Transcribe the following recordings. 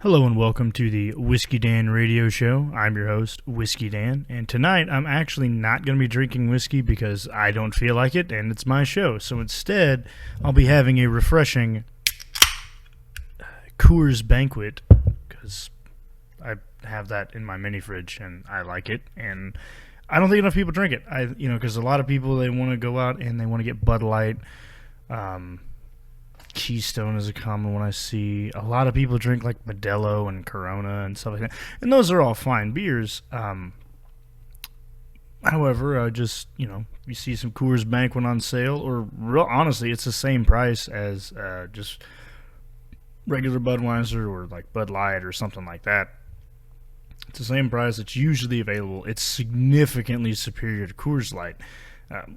Hello and welcome to the Whisky Dan radio show. I'm your host, Whisky Dan, and tonight I'm actually not going to be drinking whiskey because I don't feel like it and it's my show. So instead, I'll be having a refreshing Coors Banquet because I have that in my mini fridge and I like it, and I don't think enough people drink it. Because a lot of people, they want to go out and they want to get Bud Light. Keystone is a common one I see. A lot of people drink like Modelo and Corona and stuff like that, and those are all fine beers. However, you see some Coors Banquet on sale, or honestly, it's the same price as just regular Budweiser or like Bud Light or something like that. It's the same price. It's usually available. It's significantly superior to Coors Light. And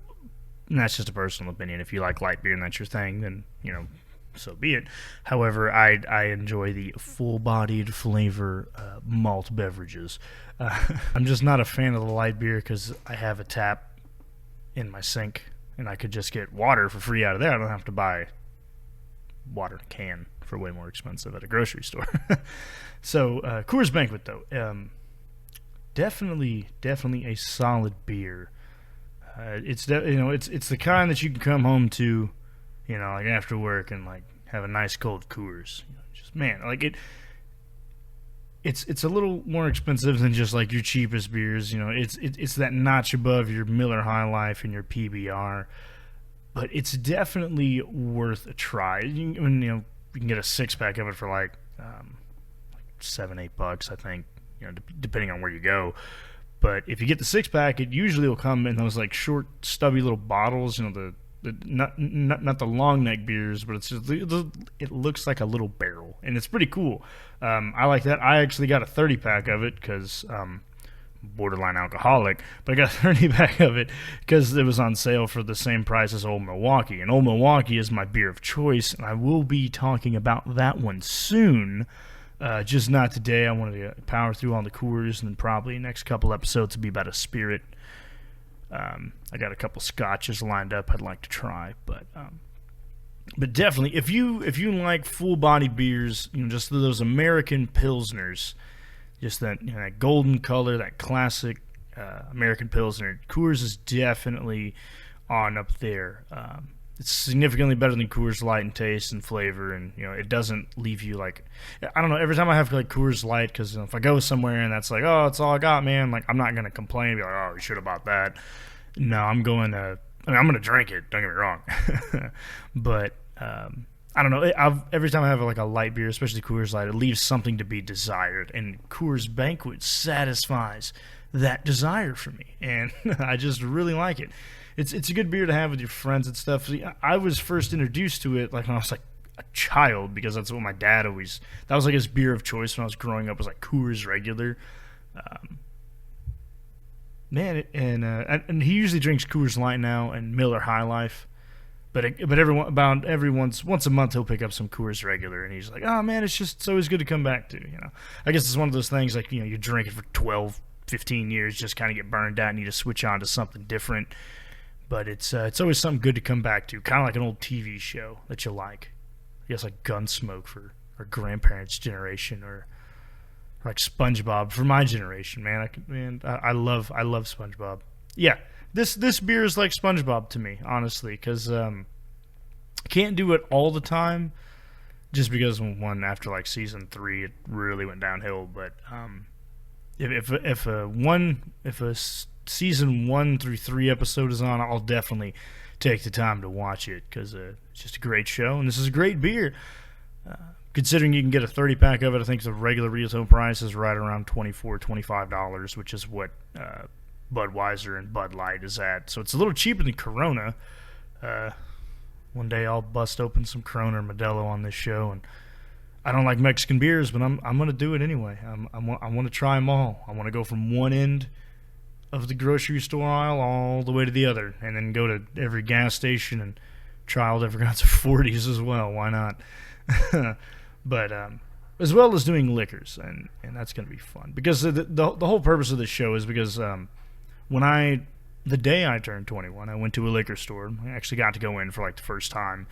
that's just a personal opinion. If you like light beer and that's your thing, then so be it. However, I enjoy the full-bodied flavor malt beverages. I'm just not a fan of the light beer because I have a tap in my sink, and I could just get water for free out of there. I don't have to buy water in a can for way more expensive at a grocery store. So Coors Banquet, though, definitely a solid beer. It's the kind that you can come home to, like after work and like have a nice cold Coors. It's a little more expensive than just like your cheapest beers. It's that notch above your Miller High Life and your PBR, but it's definitely worth a try. You can get a 6-pack of it for like $7-8, I think. Depending on where you go. But if you get the 6-pack, it usually will come in those like short, stubby little bottles. Not the long neck beers, but it looks like a little barrel, and it's pretty cool. I like that. I actually got a 30-pack of it because borderline alcoholic, but I got a 30-pack of it because it was on sale for the same price as Old Milwaukee, and Old Milwaukee is my beer of choice, and I will be talking about that one soon. Just not today. I wanted to power through all the Coors, and then probably next couple episodes will be about a spirit. I got a couple scotches lined up I'd like to try, but definitely if you like full body beers, just those American Pilsners, just that that golden color, that classic American Pilsner, Coors is definitely on up there. It's significantly better than Coors Light in taste and flavor, and it doesn't leave you like, I don't know, every time I have like Coors Light, because if I go somewhere and that's like, oh, it's all I got, man, like I'm not gonna complain, be like, oh, you should have bought that. No, I'm gonna drink it, don't get me wrong. But I don't know, every time I have like a light beer, especially Coors Light, it leaves something to be desired, and Coors Banquet satisfies that desire for me, and I just really like it. It's a good beer to have with your friends and stuff. I was first introduced to it like when I was like a child, because that's what my dad always, that was like his beer of choice when I was growing up, was like Coors Regular. And he usually drinks Coors Light now and Miller High Life, but once a month he'll pick up some Coors Regular, and he's like, oh man, it's always good to come back to. I guess it's one of those things like you drink it for 12-15 years, just kind of get burned out and you just switch on to something different. But it's always something good to come back to, kind of like an old TV show that you like. I guess like Gunsmoke for our grandparents' generation, or like SpongeBob for my generation. I love SpongeBob. Yeah, this beer is like SpongeBob to me, honestly, because I can't do it all the time, just because after like season 3 it really went downhill. But if a season 1 through 3 episode is on, I'll definitely take the time to watch it, because it's just a great show, and this is a great beer. Considering you can get a 30-pack of it, I think the regular retail price is right around $24-25, which is what Budweiser and Bud Light is at. So it's a little cheaper than Corona. One day I'll bust open some Corona or Modelo on this show, and I don't like Mexican beers, but I'm going to do it anyway. I want to try them all. I want to go from one end of the grocery store aisle all the way to the other, and then go to every gas station and try all different kinds of 40s as well. Why not? But as well as doing liquors, and that's going to be fun, because the whole purpose of this show is because the day I turned 21, I went to a liquor store. I actually got to go in for like the first time,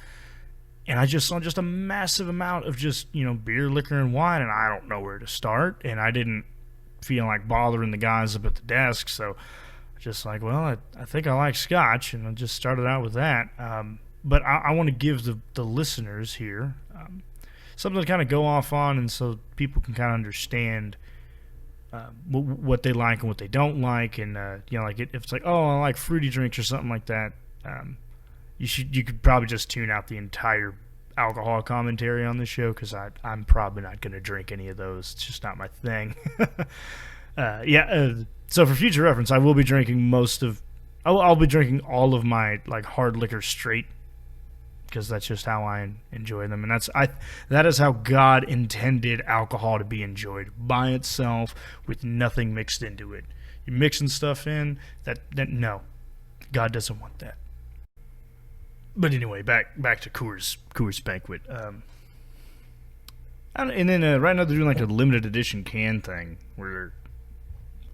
and I just saw just a massive amount of just, beer, liquor, and wine, and I don't know where to start, and I didn't feel like bothering the guys up at the desk, so just like, well, I think I like scotch, and I just started out with that. But I want to give the listeners here something to kind of go off on, and so people can kind of understand what they like and what they don't like, and like if it's like, oh, I like fruity drinks or something like that, you could probably just tune out the entire alcohol commentary on this show, because I'm probably not going to drink any of those. It's just not my thing. So for future reference, I will be drinking I'll be drinking all of my like hard liquor straight, because that's just how I enjoy them, and that is how God intended alcohol to be enjoyed, by itself with nothing mixed into it. You're mixing stuff in that no, God doesn't want that. But anyway, back to Coors Banquet. And then right now they're doing like a limited edition can thing where they're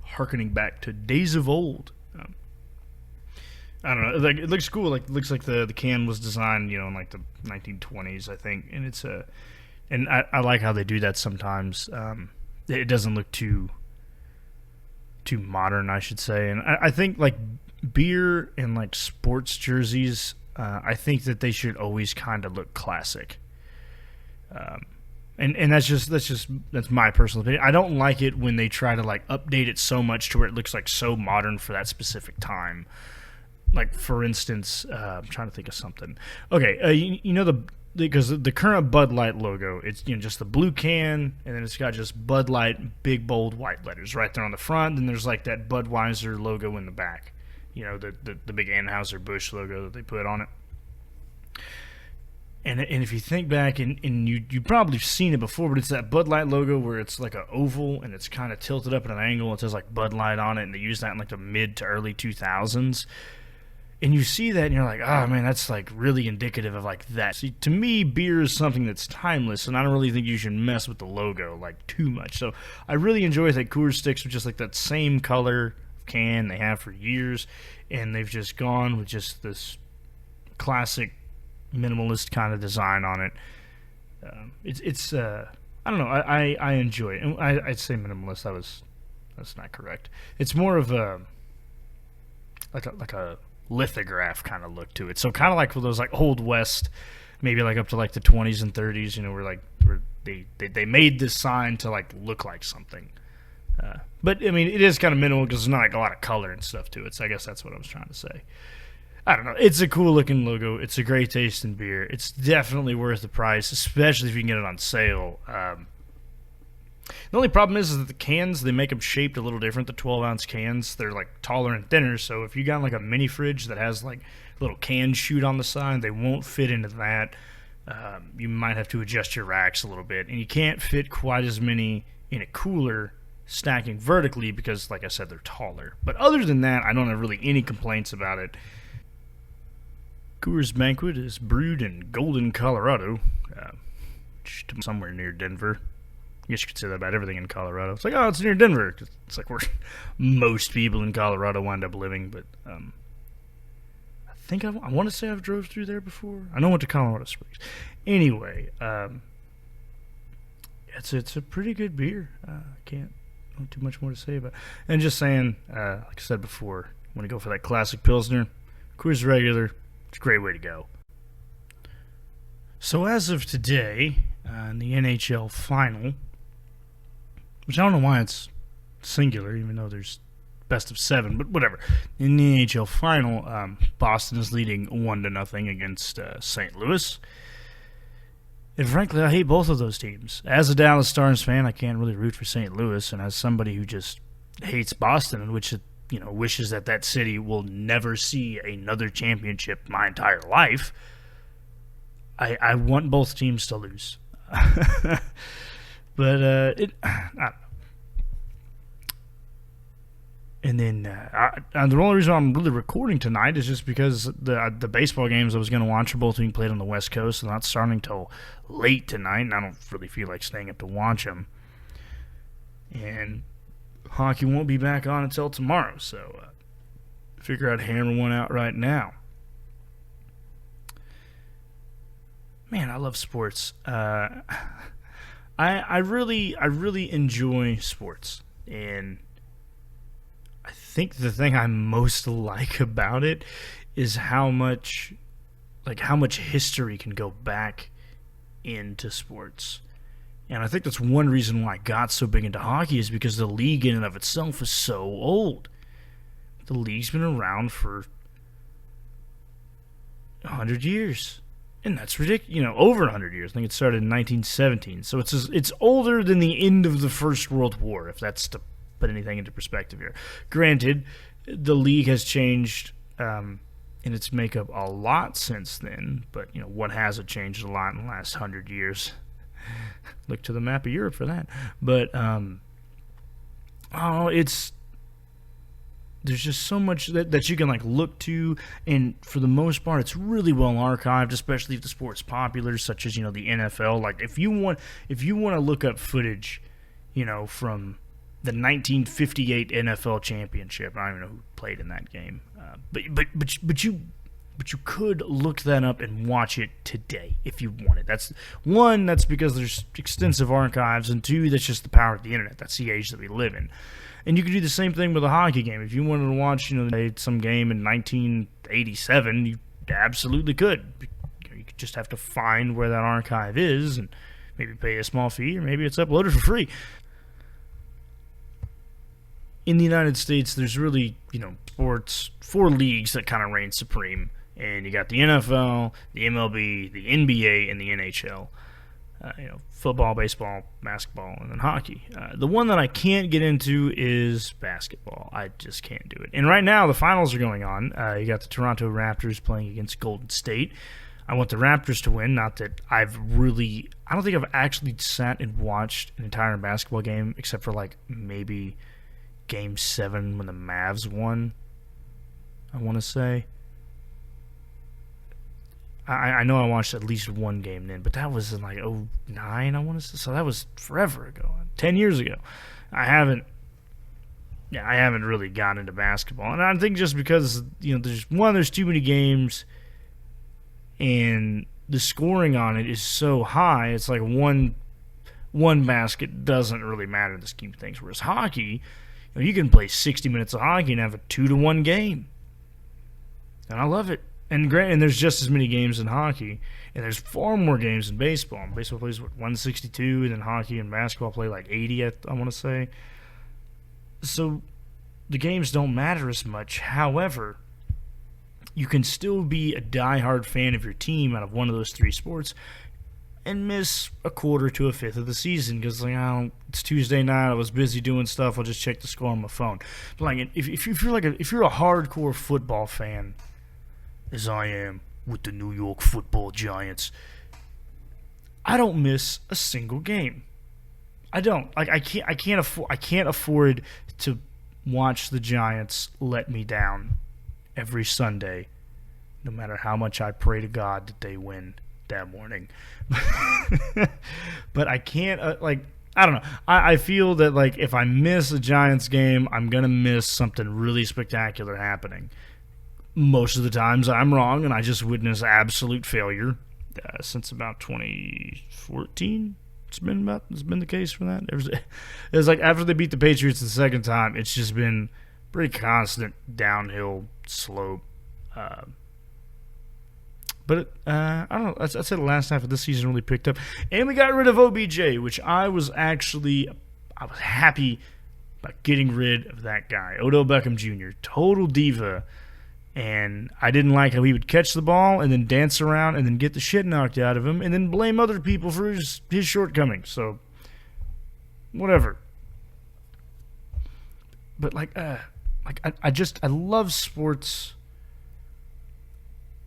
harkening back to days of old. I don't know. Like, it looks cool. Like, it looks like the can was designed, in like the 1920s, I think. And it's and I like how they do that sometimes. It doesn't look too modern, I should say. And I think like beer and like sports jerseys, I think that they should always kind of look classic. And that's my personal opinion. I don't like it when they try to like update it so much to where it looks like so modern for that specific time. Like, for instance, I'm trying to think of something. Okay, because the current Bud Light logo, it's just the blue can, and then it's got just Bud Light, big bold white letters right there on the front. And there's like that Budweiser logo in the back, the big Anheuser-Busch logo that they put on it. And if you think back, and you probably seen it before, but it's that Bud Light logo where it's like an oval and it's kind of tilted up at an angle. It says like Bud Light on it, and they use that in like the mid to early 2000s. And you see that, and you're like, oh, man, that's, like, really indicative of, like, that. See, to me, beer is something that's timeless, and I don't really think you should mess with the logo, like, too much. So I really enjoy that Coors sticks with just, like, that same color can they have for years, and they've just gone with just this classic minimalist kind of design on it. It's I don't know, I enjoy it. And I'd say minimalist, that's not correct. It's more of a, like a lithograph kind of look to it, so kind of like with those like old west, maybe like up to like the 20s and 30s, where they made this sign to like look like something, but I mean it is kind of minimal because there's not like a lot of color and stuff to it, so I guess that's what I was trying to say. I don't know, it's a cool looking logo, it's a great taste in beer, it's definitely worth the price, especially if you can get it on sale. The only problem is that the cans, they make them shaped a little different. The 12-ounce cans, they're like taller and thinner. So if you got like a mini fridge that has like a little can chute on the side, they won't fit into that. You might have to adjust your racks a little bit. And you can't fit quite as many in a cooler stacking vertically because, like I said, they're taller. But other than that, I don't have really any complaints about it. Coors Banquet is brewed in Golden, Colorado, somewhere near Denver. I guess you could say that about everything in Colorado. It's like, oh, it's near Denver. It's like where most people in Colorado wind up living. But I think I want to say I've drove through there before. I know I went to Colorado Springs. Anyway, it's a pretty good beer. I can't have too much more to say about it. And just saying, like I said before, when you go for that classic Pilsner, Coors Regular, it's a great way to go. So as of today, in the NHL Final, which I don't know why it's singular, even though there's best of 7, but whatever. In the NHL Final, Boston is leading 1-0 against St. Louis. And frankly, I hate both of those teams. As a Dallas Stars fan, I can't really root for St. Louis, and as somebody who just hates Boston, and which wishes that city will never see another championship my entire life, I want both teams to lose. But I don't know. And then the only reason I'm really recording tonight is just because the baseball games I was going to watch are both being played on the West Coast, and not starting till late tonight, and I don't really feel like staying up to watch them. And hockey won't be back on until tomorrow, so figure I'd hammer one out right now. man, I love sports. I really enjoy sports, and I think the thing I most like about it is how much history can go back into sports. And I think that's one reason why I got so big into hockey, is because the league in and of itself is so old. The league's been around for 100 years. And that's ridiculous. Over 100 years. I think it started in 1917. So it's older than the end of the First World War, if that's to put anything into perspective here. Granted, the league has changed in its makeup a lot since then, but what hasn't changed a lot in the last 100 years? Look to the map of Europe for that. But there's just so much that you can look to, and for the most part, it's really well archived, especially if the sport's popular, such as the NFL. Like if you want to look up footage, from the 1958 NFL championship. I don't even know who played in that game, but you could look that up and watch it today if you wanted. That's because there's extensive archives, and two, that's just the power of the internet. That's the age that we live in. And you could do the same thing with a hockey game. If you wanted to watch, some game in 1987, you absolutely could. You could just have to find where that archive is and maybe pay a small fee, or maybe it's uploaded for free. In the United States, there's really, sports, 4 leagues that kind of reign supreme. And you got the NFL, the MLB, the NBA, and the NHL. Football, baseball, basketball, and then hockey. The one that I can't get into is basketball. I just can't do it. And right now, the finals are going on. You got the Toronto Raptors playing against Golden State. I want the Raptors to win. Not that I don't think I've actually sat and watched an entire basketball game, except for maybe Game 7 when the Mavs won, I want to say. I know I watched at least one game then, but that was in 2009, I want to say. So that was forever ago, 10 years ago. I haven't really gotten into basketball. And I think just because, there's too many games, and the scoring on it is so high, it's like one basket doesn't really matter in the scheme of things. Whereas hockey, you can play 60 minutes of hockey and have a 2-1 game. And I love it. And there's just as many games in hockey, and there's far more games in baseball. Baseball plays 162, and then hockey and basketball play 80. I want to say. So the games don't matter as much. However, you can still be a diehard fan of your team out of one of those 3 sports, and miss a quarter to a fifth of the season because it's Tuesday night. I was busy doing stuff. I'll just check the score on my phone. But if you're a hardcore football fan, as I am with the New York Football Giants, I don't miss a single game. I don't. I can't afford to watch the Giants let me down every Sunday, no matter how much I pray to God that they win that morning. But I can't I don't know. I feel that if I miss a Giants game, I'm gonna miss something really spectacular happening. Most of the times I'm wrong, and I just witness absolute failure since about 2014. It's been the case for that. It was after they beat the Patriots the second time, it's just been pretty constant downhill slope. But I don't know. I'd say the last half of this season really picked up, and we got rid of OBJ, which I was happy about getting rid of that guy, Odell Beckham Jr., total diva. And I didn't like how he would catch the ball and then dance around and then get the shit knocked out of him and then blame other people for his shortcomings. So, whatever. But I love sports.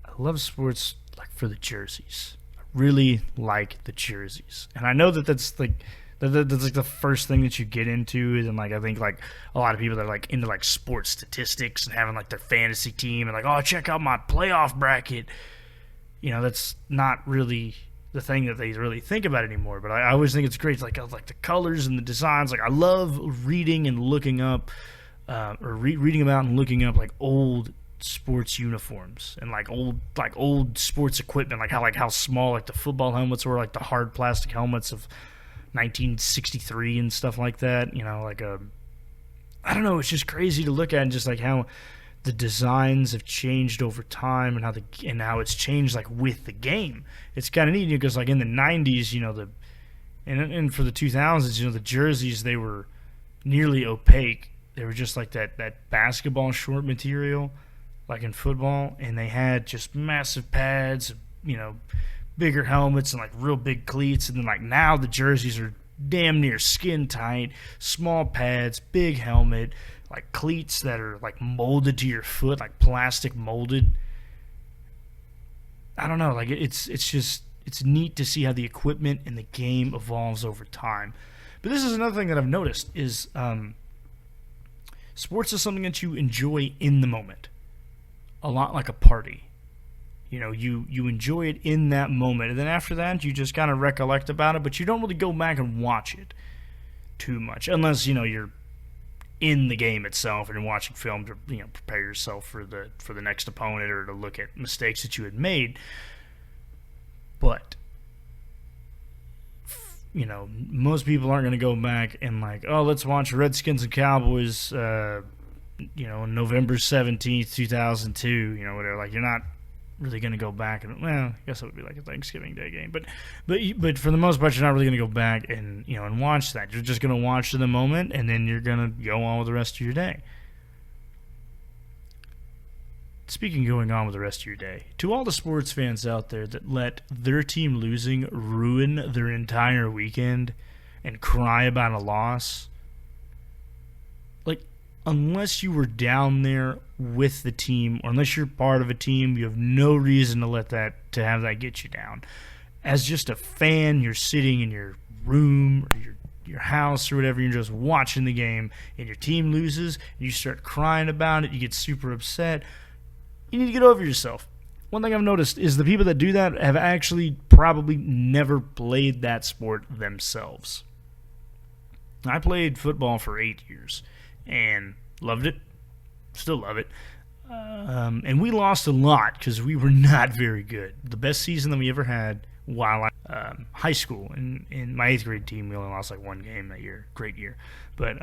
I love sports for the jerseys. I really like the jerseys, and I know that's the first thing that you get into, and I think a lot of people that are into sports statistics and having their fantasy team and oh, check out my playoff bracket. That's not really the thing that they really think about anymore. But I always think it's great, the colors and the designs. I love reading and looking up, reading about and looking up old sports uniforms and old sports equipment, like how small like the football helmets were, like the hard plastic helmets of 1963 and stuff like that. I don't know. It's just crazy to look at, and just like how the designs have changed over time, and how it's changed like with the game. It's kind of neat because like in the 90s, and for the 2000s, the jerseys, they were nearly opaque. They were just like that basketball short material, like in football, and they had just massive pads, bigger helmets and like real big cleats. And then like now the jerseys are damn near skin tight, small pads, big helmet, like cleats that are like molded to your foot, like plastic molded. I don't know, like it's neat to see how the equipment in the game evolves over time. But this is another thing that I've noticed is sports is something that you enjoy in the moment, a lot like a party. You enjoy it in that moment, and then after that, you just kind of recollect about it, but you don't really go back and watch it too much, unless you're in the game itself and you're watching film to prepare yourself for the next opponent, or to look at mistakes that you had made. But most people aren't going to go back and like, oh, let's watch Redskins and Cowboys, November 17th, 2002, whatever. Like, you're not really going to go back and, well, I guess it would be like a Thanksgiving Day game, but for the most part, you're not really going to go back and and watch that. You're just going to watch the moment, and then you're going to go on with the rest of your day. Speaking of going on with the rest of your day, to all the sports fans out there that let their team losing ruin their entire weekend and cry about a loss, like, unless you were down there with the team, or unless you're part of a team, you have no reason to have that get you down. As just a fan, you're sitting in your room or your house or whatever, you're just watching the game, and your team loses, and you start crying about it, you get super upset. You need to get over yourself. One thing I've noticed is the people that do that have actually probably never played that sport themselves. I played football for 8 years and loved it. Still love it. And we lost a lot because we were not very good. The best season that we ever had while high school. In my 8th grade team, we only lost like one game that year. Great year. But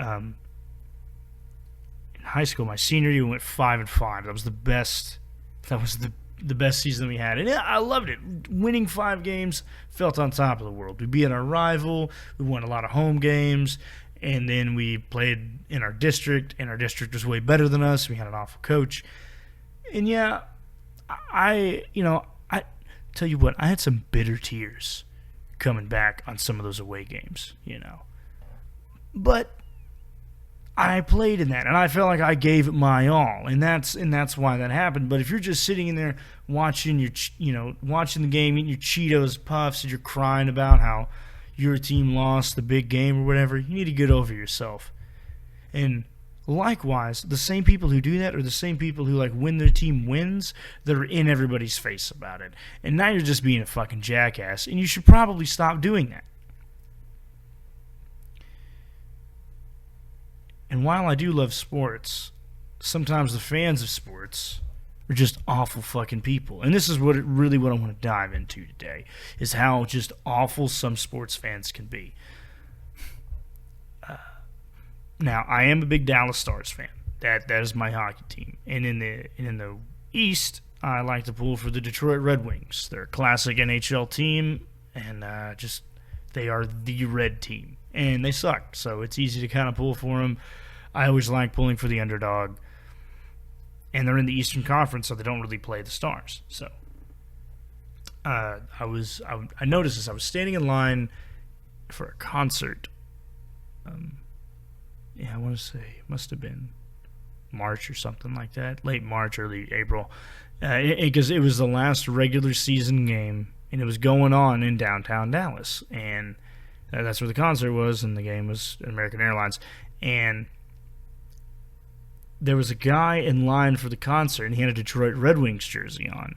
high school, my senior year, we went 5-5. That was the best. That was the best season we had, and yeah, I loved it. Winning 5 games, felt on top of the world. We beat our rival. We won a lot of home games, and then we played in our district, and our district was way better than us. We had an awful coach, and yeah, I tell you what, I had some bitter tears coming back on some of those away games, but I played in that, and I felt like I gave it my all, and that's why that happened. But if you're just sitting in there watching watching the game, eating your Cheetos Puffs, and you're crying about how your team lost the big game or whatever, you need to get over yourself. And likewise, the same people who do that are the same people who, like, when their team wins, they're in everybody's face about it. And now you're just being a fucking jackass, and you should probably stop doing that. And while I do love sports, sometimes the fans of sports are just awful fucking people. And this is what I want to dive into today, is how just awful some sports fans can be. Now, I am a big Dallas Stars fan. That is my hockey team. And in the East, I like to pull for the Detroit Red Wings. They're a classic NHL team, and they are the red team. And they suck, so it's easy to kind of pull for them. I always like pulling for the underdog. And they're in the Eastern Conference, so they don't really play the Stars. So I noticed this. I was standing in line for a concert. I want to say it must have been March or something like that. Late March, early April. Because it was the last regular season game, and it was going on in downtown Dallas. And that's where the concert was, and the game was at American Airlines. And there was a guy in line for the concert, and he had a Detroit Red Wings jersey on.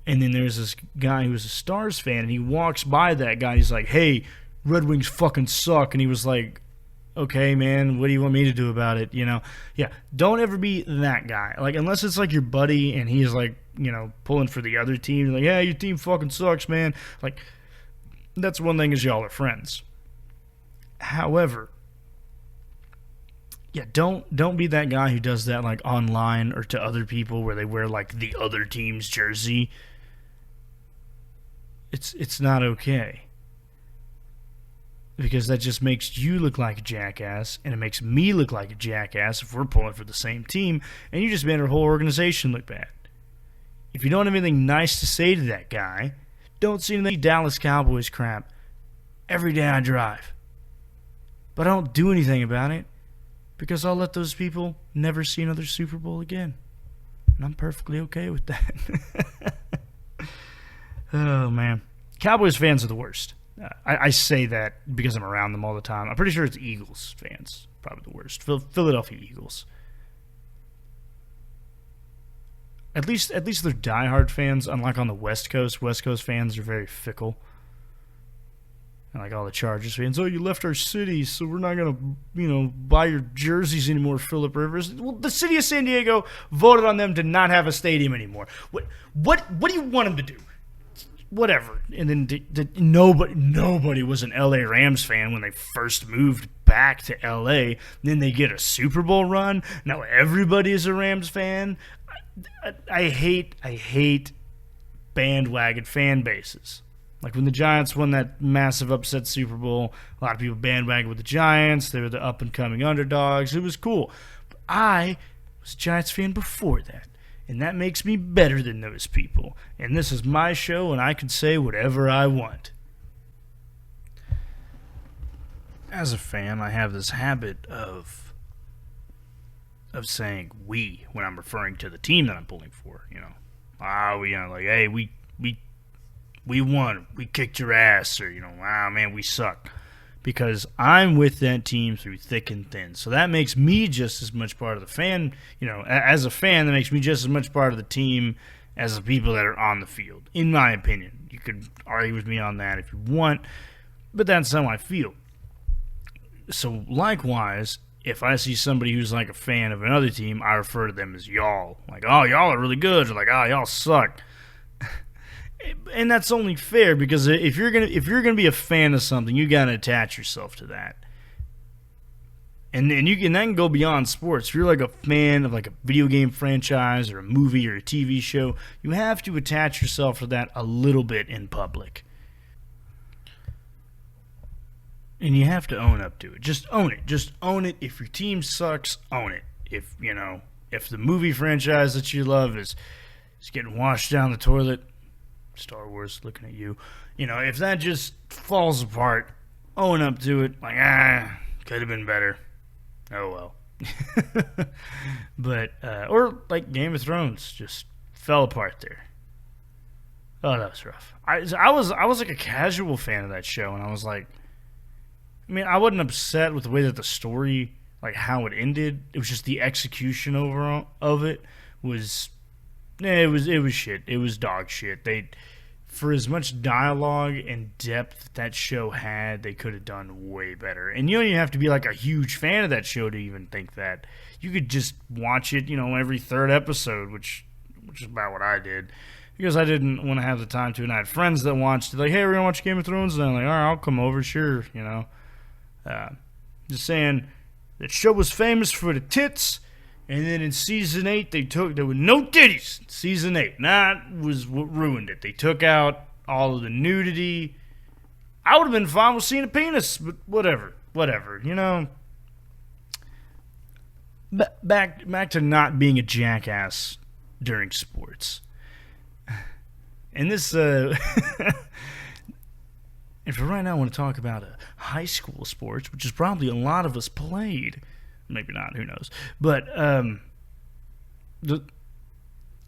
And then there's this guy who was a Stars fan, and he walks by that guy. He's like, "Hey, Red Wings fucking suck." And he was like, okay, man, what do you want me to do about it? Yeah, don't ever be that guy. Like, unless it's like your buddy and he's like, pulling for the other team. Like, yeah, your team fucking sucks, man. Like, that's one thing is y'all are friends. However, yeah, don't be that guy who does that like online or to other people where they wear like the other team's jersey. It's not okay. Because that just makes you look like a jackass, and it makes me look like a jackass if we're pulling for the same team, and you just made our whole organization look bad. If you don't have anything nice to say to that guy, don't see any Dallas Cowboys crap every day I drive. But I don't do anything about it, because I'll let those people never see another Super Bowl again. And I'm perfectly okay with that. Oh, man. Cowboys fans are the worst. I say that because I'm around them all the time. I'm pretty sure it's Eagles fans, probably the worst. Philadelphia Eagles. At least they're diehard fans. Unlike on the West Coast fans are very fickle. And like all the Chargers fans, oh, you left our city, so we're not gonna, buy your jerseys anymore, Phillip Rivers. Well, the city of San Diego voted on them to not have a stadium anymore. What do you want them to do? Whatever. And then nobody was an LA Rams fan when they first moved back to LA. Then they get a Super Bowl run. Now everybody is a Rams fan. I hate bandwagon fan bases. Like when the Giants won that massive upset Super Bowl, a lot of people bandwagoned with the Giants. They were the up-and-coming underdogs. It was cool. But I was a Giants fan before that. And that makes me better than those people. And this is my show, and I can say whatever I want. As a fan, I have this habit of saying we when I'm referring to the team that I'm pulling for. Hey, we won, we kicked your ass, or man, we suck. Because I'm with that team through thick and thin. So that makes me just as much part of the fan, as a fan, that makes me just as much part of the team as the people that are on the field, in my opinion. You could argue with me on that if you want, but that's how I feel. So likewise, if I see somebody who's like a fan of another team, I refer to them as y'all. Like, oh, y'all are really good, or like, oh, y'all suck. And that's only fair because if you're gonna be a fan of something, you gotta attach yourself to that. And that can go beyond sports. If you're like a fan of like a video game franchise or a movie or a TV show, you have to attach yourself to that a little bit in public. And you have to own up to it. Just own it. Just own it. If your team sucks, own it. If the movie franchise that you love is getting washed down the toilet, Star Wars, looking at you. If that just falls apart, own up to it. Like, could have been better. Oh, well. But, or like Game of Thrones just fell apart there. Oh, that was rough. I was like a casual fan of that show, and I was like, I wasn't upset with the way that the story, like how it ended. It was just the execution overall of it was... It was shit. It was dog shit. For as much dialogue and depth that show had, they could have done way better. And you don't even have to be like a huge fan of that show to even think that. You could just watch it, every third episode, which is about what I did. Because I didn't want to have the time to. And I had friends that watched it. Like, hey, we're going to watch Game of Thrones. And I'm like, all right, I'll come over, sure, Just saying, that show was famous for the tits. And then in season 8, there were no titties in season 8. And that was what ruined it. They took out all of the nudity. I would have been fine with seeing a penis, but whatever. Back to not being a jackass during sports. And this, and for right now, I want to talk about high school sports, which is probably a lot of us played. Maybe not, who knows. But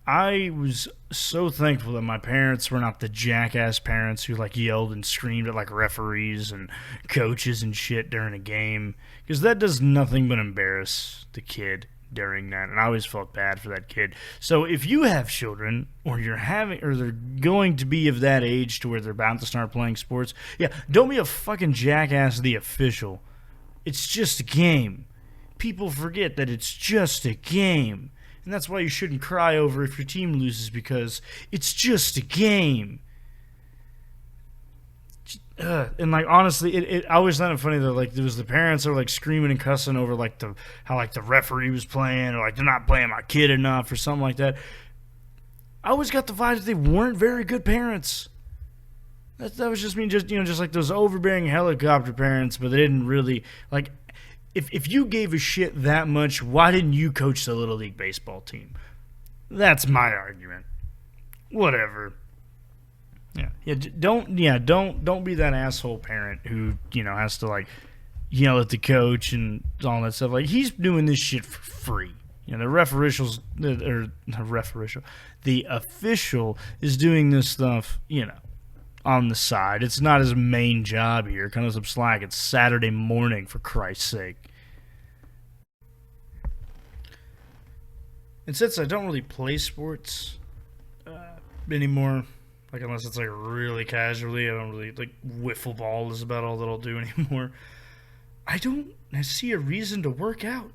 I was so thankful that my parents were not the jackass parents who like yelled and screamed at like referees and coaches and shit during a game, because that does nothing but embarrass the kid during that, and I always felt bad for that kid. So if you have children, or they're going to be of that age to where they're about to start playing sports, yeah, don't be a fucking jackass to the official. It's just a game. People forget that it's just a game. And that's why you shouldn't cry over if your team loses, because it's just a game. And like honestly, I always found it funny that like there was the parents that were like screaming and cussing over like how like the referee was playing, or like they're not playing my kid enough or something like that. I always got the vibe that they weren't very good parents. That was just me, just like those overbearing helicopter parents, but they didn't really like. If you gave a shit that much, why didn't you coach the Little League baseball team? That's my argument. Whatever. Don't be that asshole parent who has to like yell at the coach and all that stuff. Like, he's doing this shit for free. The official is doing this stuff, on the side. It's not his main job here. Cut us some slack. It's Saturday morning, for Christ's sake. And since I don't really play sports anymore, like unless it's like really casually, I don't really like wiffle ball is about all that I'll do anymore. I see a reason to work out.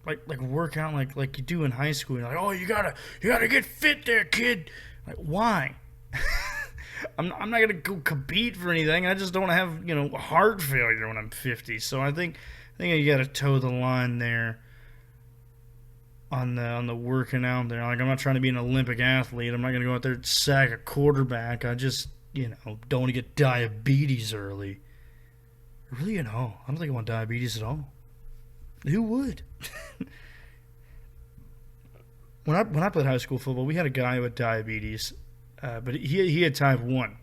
Like work out like you do in high school. You're like, oh, you gotta get fit there, kid. Like, why? I'm not gonna go compete for anything. I just don't have heart failure when I'm 50. So I think you gotta toe the line there on the working out there. Like, I'm not trying to be an Olympic athlete. I'm not gonna go out there and sack a quarterback. I just don't want to get diabetes early. Really, I don't think I want diabetes at all. Who would? When I played high school football, we had a guy with diabetes. But he had type 1.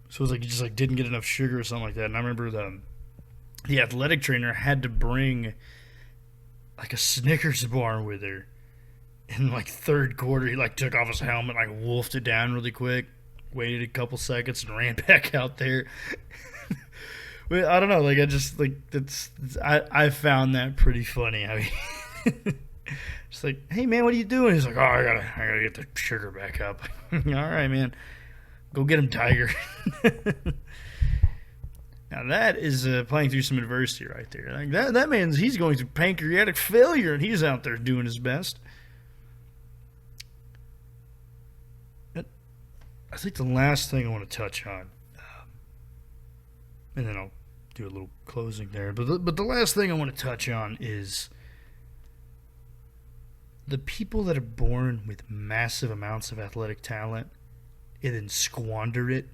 So it was like he just like didn't get enough sugar or something like that. And I remember the athletic trainer had to bring like a Snickers bar with her. In like third quarter, he like took off his helmet, like wolfed it down really quick, waited a couple seconds and ran back out there. But I don't know, like I found that pretty funny. I mean, it's like, hey man, what are you doing? He's like, oh, I gotta get the sugar back up. All right, man, go get him, Tiger. Now that is playing through some adversity right there. Like that man's he's going through pancreatic failure, and he's out there doing his best. I think the last thing I want to touch on, and then I'll do a little closing there. But the last thing I want to touch on is the people that are born with massive amounts of athletic talent and then squander it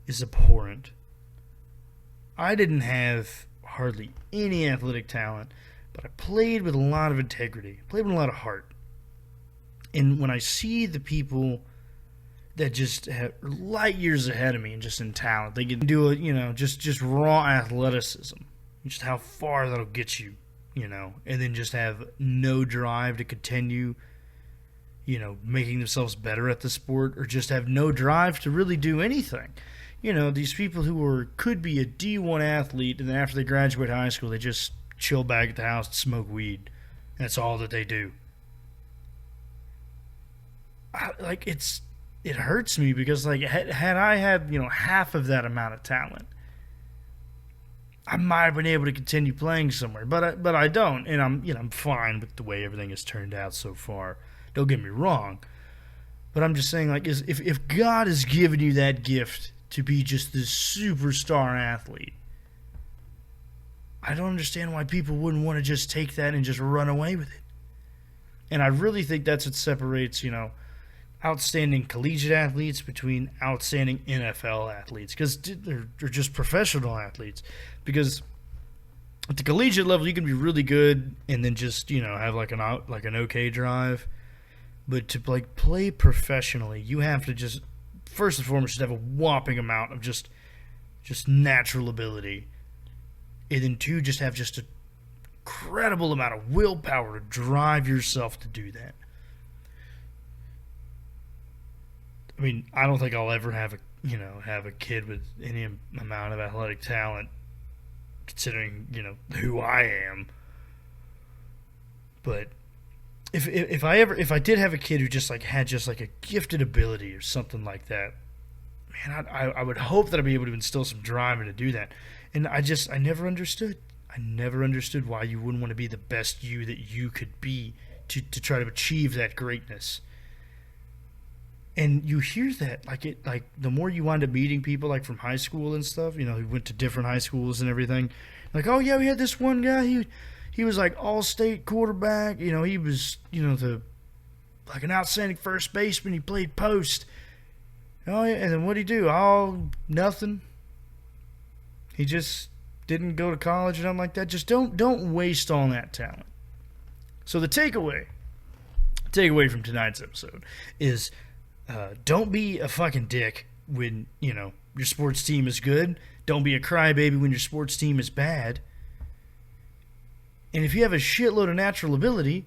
is abhorrent. I didn't have hardly any athletic talent, but I played with a lot of integrity, played with a lot of heart. And when I see the people that just have light years ahead of me and just in talent, they can do it, just raw athleticism, just how far that'll get you. And then just have no drive to continue, making themselves better at the sport, or just have no drive to really do anything. These people who could be a D1 athlete, and then after they graduate high school, they just chill back at the house and smoke weed. That's all that they do. It hurts me because, like, had I had, half of that amount of talent, I might have been able to continue playing somewhere, but I don't, and I'm fine with the way everything has turned out so far. Don't get me wrong, but I'm just saying, like, if God has given you that gift to be just this superstar athlete, I don't understand why people wouldn't want to just take that and just run away with it. And I really think that's what separates, outstanding collegiate athletes between outstanding NFL athletes, because they're just professional athletes. Because at the collegiate level, you can be really good and then just have like an okay drive, but to like play professionally, you have to just first and foremost just have a whopping amount of just natural ability, and then two, just have just an incredible amount of willpower to drive yourself to do that. I mean, I don't think I'll ever have a kid with any amount of athletic talent, considering who I am. But if I did have a kid who just like had just like a gifted ability or something like that, man, I would hope that I'd be able to instill some drive and to do that. And I never understood. I never understood why you wouldn't want to be the best you that you could be to try to achieve that greatness. And you hear that, like the more you wind up meeting people like from high school and stuff, you know, who went to different high schools and everything. Like, oh yeah, we had this one guy, he was like all-state quarterback, you know, he was, you know, like an outstanding first baseman, he played post. Oh yeah, and then what'd he do? Oh, nothing. He just didn't go to college or nothing like that. Just don't waste all that talent. So the takeaway from tonight's episode is don't be a fucking dick when, you know, your sports team is good. Don't be a crybaby when your sports team is bad. And if you have a shitload of natural ability,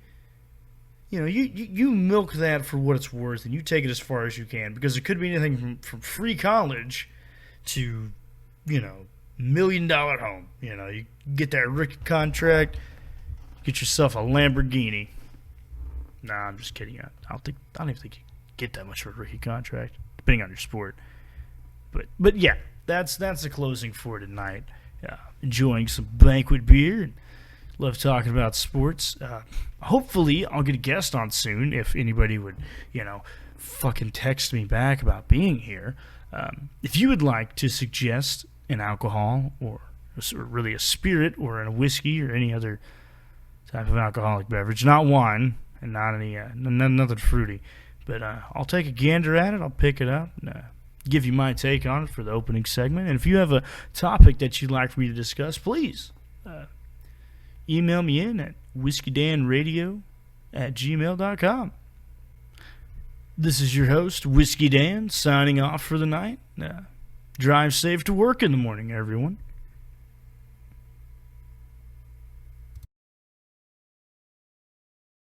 you know, you milk that for what it's worth and you take it as far as you can, because it could be anything from free college to, you know, $1 million home. You know, you get that rookie contract, get yourself a Lamborghini. Nah, I'm just kidding. I don't even think you get that much for a rookie contract, depending on your sport. But yeah, that's the closing for tonight. Enjoying some banquet beer and love talking about sports. Hopefully, I'll get a guest on soon if anybody would, you know, fucking text me back about being here. If you would like to suggest an alcohol or really a spirit or a whiskey or any other type of alcoholic beverage, not wine and not any nothing fruity, but I'll take a gander at it. I'll pick it up and give you my take on it for the opening segment. And if you have a topic that you'd like for me to discuss, please email me in at whiskydanradio@gmail.com. This is your host, Whisky Dan, signing off for the night. Drive safe to work in the morning, everyone.